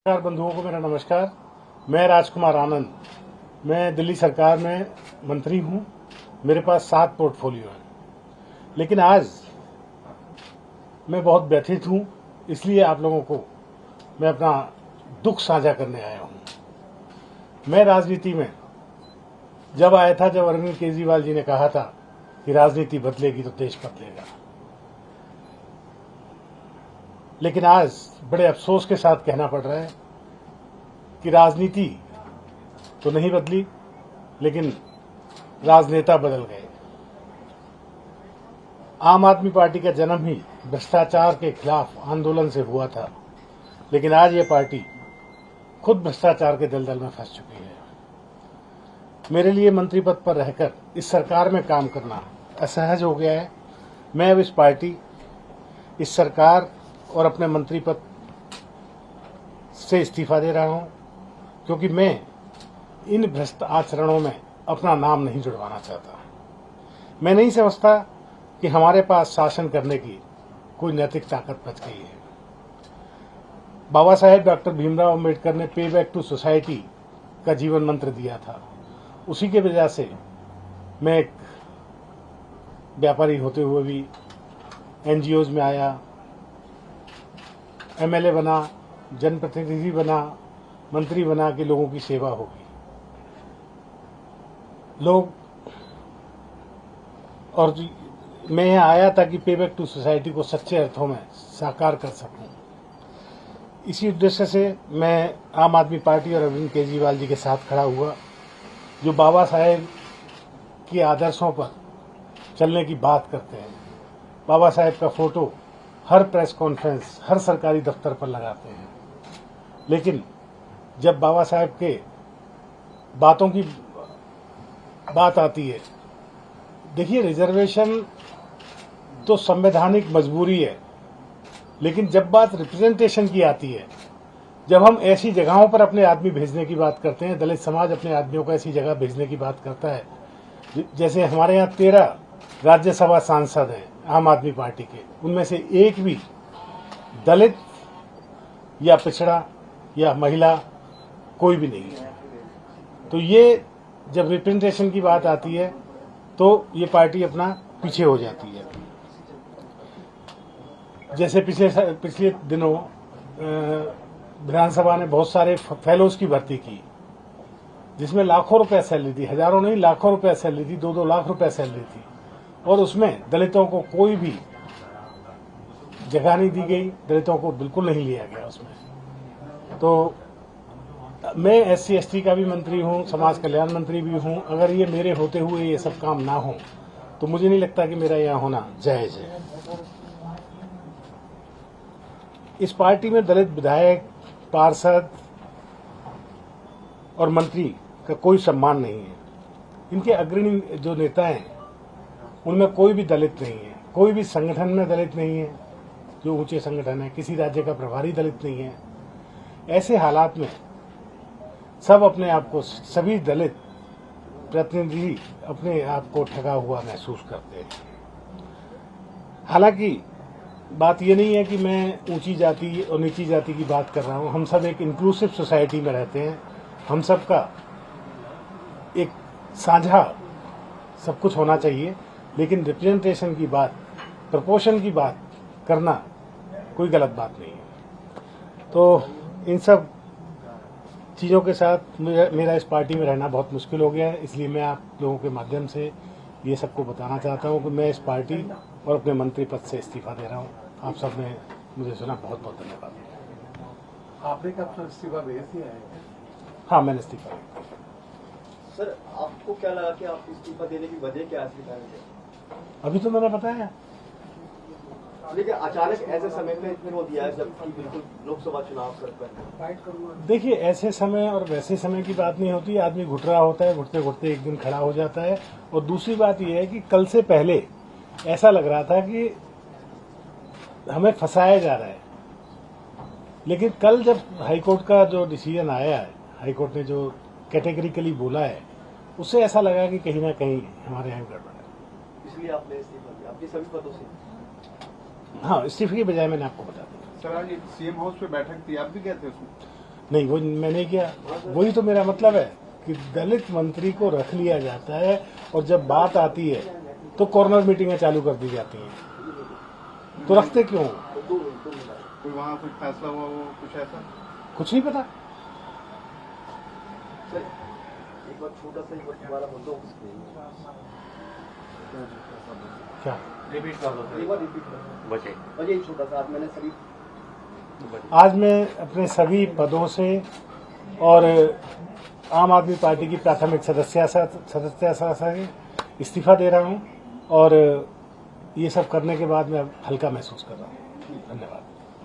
नमस्कार बंधुओं को मेरा नमस्कार। मैं राजकुमार आनंद, मैं दिल्ली सरकार में मंत्री हूं। मेरे पास 7 पोर्टफोलियो हैं, लेकिन आज मैं बहुत व्यथित हूं। इसलिए आप लोगों को मैं अपना दुख साझा करने आया हूं। मैं राजनीति में जब आया था, जब अरविंद केजरीवाल जी ने कहा था कि राजनीति बदलेगी तो देश बदलेगा, लेकिन आज बड़े अफसोस के साथ कहना पड़ रहा है कि राजनीति तो नहीं बदली, लेकिन राजनेता बदल गए। आम आदमी पार्टी का जन्म ही भ्रष्टाचार के खिलाफ आंदोलन से हुआ था, लेकिन आज ये पार्टी खुद भ्रष्टाचार के दलदल में फंस चुकी है। मेरे लिए मंत्री पद पर रहकर इस सरकार में काम करना असहज हो गया है। मैं अब इस पार्टी, इस सरकार और अपने मंत्री पद से इस्तीफा दे रहा हूं, क्योंकि मैं इन भ्रष्ट आचरणों में अपना नाम नहीं जुड़वाना चाहता। मैं नहीं समझता कि हमारे पास शासन करने की कोई नैतिक ताकत बच गई है। बाबा साहेब डॉक्टर भीमराव अम्बेडकर ने पे बैक टू सोसाइटी का जीवन मंत्र दिया था। उसी के वजह से मैं एक व्यापारी होते हुए भी एनजीओज में आया, एमएलए बना, जनप्रतिनिधि बना, मंत्री बना के लोगों की सेवा होगी। लोग और मैं यहाँ आया ताकि पे बैक टू सोसाइटी को सच्चे अर्थों में साकार कर सकूं। इसी उद्देश्य से मैं आम आदमी पार्टी और अरविंद केजरीवाल जी के साथ खड़ा हुआ, जो बाबा साहेब के आदर्शों पर चलने की बात करते हैं। बाबा साहेब का फोटो हर प्रेस कॉन्फ्रेंस, हर सरकारी दफ्तर पर लगाते हैं, लेकिन जब बाबा साहेब के बातों की बात आती है, देखिए रिजर्वेशन तो संवैधानिक मजबूरी है, लेकिन जब बात रिप्रेजेंटेशन की आती है, जब हम ऐसी जगहों पर अपने आदमी भेजने की बात करते हैं, दलित समाज अपने आदमियों को ऐसी जगह भेजने की बात करता है, जैसे हमारे यहाँ 13 राज्यसभा सांसद हैं आम आदमी पार्टी के, उनमें से एक भी दलित या पिछड़ा या महिला कोई भी नहीं है। तो ये जब रिप्रेजेंटेशन की बात आती है तो ये पार्टी अपना पीछे हो जाती है। जैसे पिछले दिनों विधानसभा ने बहुत सारे फेलोज की भर्ती की, जिसमें लाखों रुपए सैलरी थी, हजारों नहीं लाखों रुपए सैलरी थी, 2-2 लाख रुपए सैलरी थी, और उसमें दलितों को कोई भी जगह नहीं दी गई, दलितों को बिल्कुल नहीं लिया गया उसमें। तो मैं SC ST का भी मंत्री हूं, समाज कल्याण मंत्री भी हूं। अगर ये मेरे होते हुए ये सब काम ना हो तो मुझे नहीं लगता कि मेरा यहाँ होना जायज है। इस पार्टी में दलित विधायक, पार्षद और मंत्री का कोई सम्मान नहीं है। इनके अग्रणी जो नेता हैं उनमें कोई भी दलित नहीं है, कोई भी संगठन में दलित नहीं है, जो ऊंचे संगठन है, किसी राज्य का प्रभारी दलित नहीं है। ऐसे हालात में सब अपने आप को, सभी दलित प्रतिनिधि अपने आप को ठगा हुआ महसूस करते हैं। हालांकि बात यह नहीं है कि मैं ऊंची जाति और नीची जाति की बात कर रहा हूं। हम सब एक इंक्लूसिव सोसाइटी में रहते हैं। हम सबका एक साझा सब कुछ होना चाहिए, लेकिन रिप्रेजेंटेशन की बात, प्रपोर्शन की बात करना कोई गलत बात नहीं है। तो इन सब चीज़ों के साथ मेरा इस पार्टी में रहना बहुत मुश्किल हो गया है। इसलिए मैं आप लोगों के माध्यम से ये सबको बताना चाहता हूँ कि मैं इस पार्टी और अपने मंत्री पद से इस्तीफा दे रहा हूँ। आप सब ने मुझे सुना, बहुत बहुत धन्यवाद। आपने कब इस्तीफा भेज दिया है? हाँ, मैंने इस्तीफा दिया। सर, आपको क्या लगा कि आप इस्तीफा देने की वजह क्या है? अभी तो मैंने बताया, लेकिन अचानक ऐसे समय पे क्यों दिया है जबकि बिल्कुल लोकसभा चुनाव सर पर? देखिए, ऐसे समय और वैसे समय की बात नहीं होती। आदमी घुट रहा होता है, घुटते घुटते एक दिन खड़ा हो जाता है। और दूसरी बात यह है कि कल से पहले ऐसा लग रहा था कि हमें फंसाया जा रहा है, लेकिन कल जब हाईकोर्ट का जो डिसीजन आया है, हाईकोर्ट ने जो कैटेगरिकली बोला है, उससे ऐसा लगा कि कहीं ना कहीं हमारे यहाँ गड़बड़ है। इसलिए आपने इस्तीफा दिया अपनी सभी पदों से? हाँ, इस्तीफे की बजाय मैंने आपको बता दिया। सर, आज सीएम हाउस पे बैठक थी, आप भी गए थे उसमें? नहीं, वो मैं नहीं किया। वही तो मेरा मतलब है कि दलित मंत्री को रख लिया जाता है और जब बात आती है तो कॉर्नर मीटिंगें चालू कर दी जाती हैं। तो रखते क्यों? कोई वहाँ कुछ फैसला हुआ वो कुछ ऐसा? कुछ नहीं पता। सर एक बार छोटा सा दोबारा मुद्दा क्या रिपीट कर दो, एक बार रिपीट करो। बचे छोटा सा मैंने सभी आज मैं अपने सभी पदों से और आम आदमी पार्टी की प्राथमिक सदस्यता से इस्तीफा दे रहा हूं और ये सब करने के बाद मैं हल्का महसूस कर रहा हूं। धन्यवाद।